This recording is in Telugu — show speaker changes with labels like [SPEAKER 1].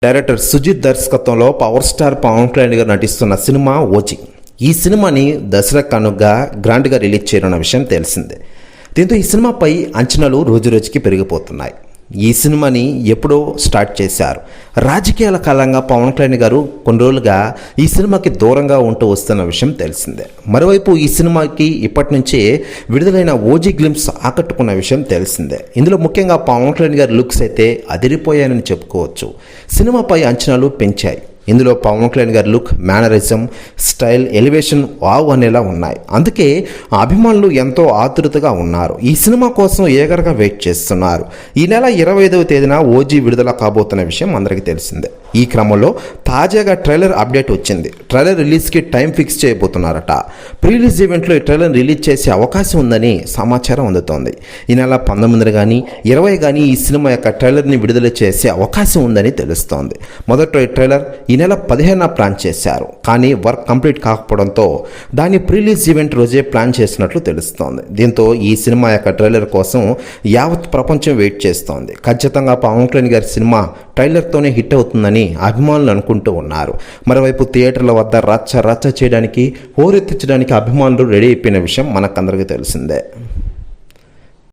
[SPEAKER 1] డైరెక్టర్ సుజిత్ దర్శకత్వంలో పవర్ స్టార్ పవన్ కళ్యాణ్ గారు నటిస్తున్న సినిమా ఓజీ. ఈ సినిమాని దసరా కానుకగా గ్రాండ్గా రిలీజ్ చేయనున్న విషయం తెలిసిందే. దీంతో ఈ సినిమాపై అంచనాలు రోజురోజుకి పెరిగిపోతున్నాయి. ఈ సినిమాని ఎప్పుడో స్టార్ట్ చేశారు. రాజకీయాల కాలంగా పవన్ కళ్యాణ్ గారు కొన్ని రోజులుగా ఈ సినిమాకి దూరంగా ఉంటూ వస్తున్న విషయం తెలిసిందే. మరోవైపు ఈ సినిమాకి ఇప్పటి నుంచే విడుదలైన ఓజీ గ్లింప్స్ ఆకట్టుకున్న విషయం తెలిసిందే. ఇందులో ముఖ్యంగా పవన్ కళ్యాణ్ గారి లుక్స్ అయితే అదిరిపోయాయని చెప్పుకోవచ్చు. సినిమాపై అంచనాలు పెంచాయి. ఇందులో పవన్ కళ్యాణ్ గారి look, mannerism, style, elevation wow అనేలా ఉన్నాయి. అందుకే అభిమానులు ఎంతో ఆతృతగా ఉన్నారు. ఈ సినిమా కోసం ఏగరగా వెయిట్ చేస్తున్నారు. ఈ నెల 25వ తేదీన ఓజీ విడుదల కాబోతున్న విషయం అందరికీ తెలిసిందే. ఈ క్రమంలో తాజాగా ట్రైలర్ అప్డేట్ వచ్చింది. ట్రైలర్ రిలీజ్కి టైం ఫిక్స్ చేయబోతున్నారట. ప్రీ రిలీజ్ ఈవెంట్లో ఈ ట్రైలర్ రిలీజ్ చేసే అవకాశం ఉందని సమాచారం అందుతోంది. ఈ నెల 19 కానీ 20 కానీ ఈ సినిమా యొక్క ట్రైలర్ని విడుదల చేసే అవకాశం ఉందని తెలుస్తోంది. మొదట ఈ ట్రైలర్ ఈ నెల 15న ప్లాన్ చేశారు. కానీ వర్క్ కంప్లీట్ కాకపోవడంతో దాన్ని ప్రీ రిలీజ్ ఈవెంట్ రోజే ప్లాన్ చేసినట్లు తెలుస్తోంది. దీంతో ఈ సినిమా యొక్క ట్రైలర్ కోసం యావత్ ప్రపంచం వెయిట్ చేస్తోంది. ఖచ్చితంగా పవన్ కళ్యాణ్ గారి సినిమా ట్రైలర్తోనే హిట్ అవుతుందని అభిమానులు అనుకుంటూ ఉన్నారు. మరోవైపు థియేటర్ల వద్ద రచ్చ చేయడానికి, హోరెత్తించడానికి అభిమానులు రెడీ అయిపోయిన విషయం మనకందరికీ తెలిసిందే.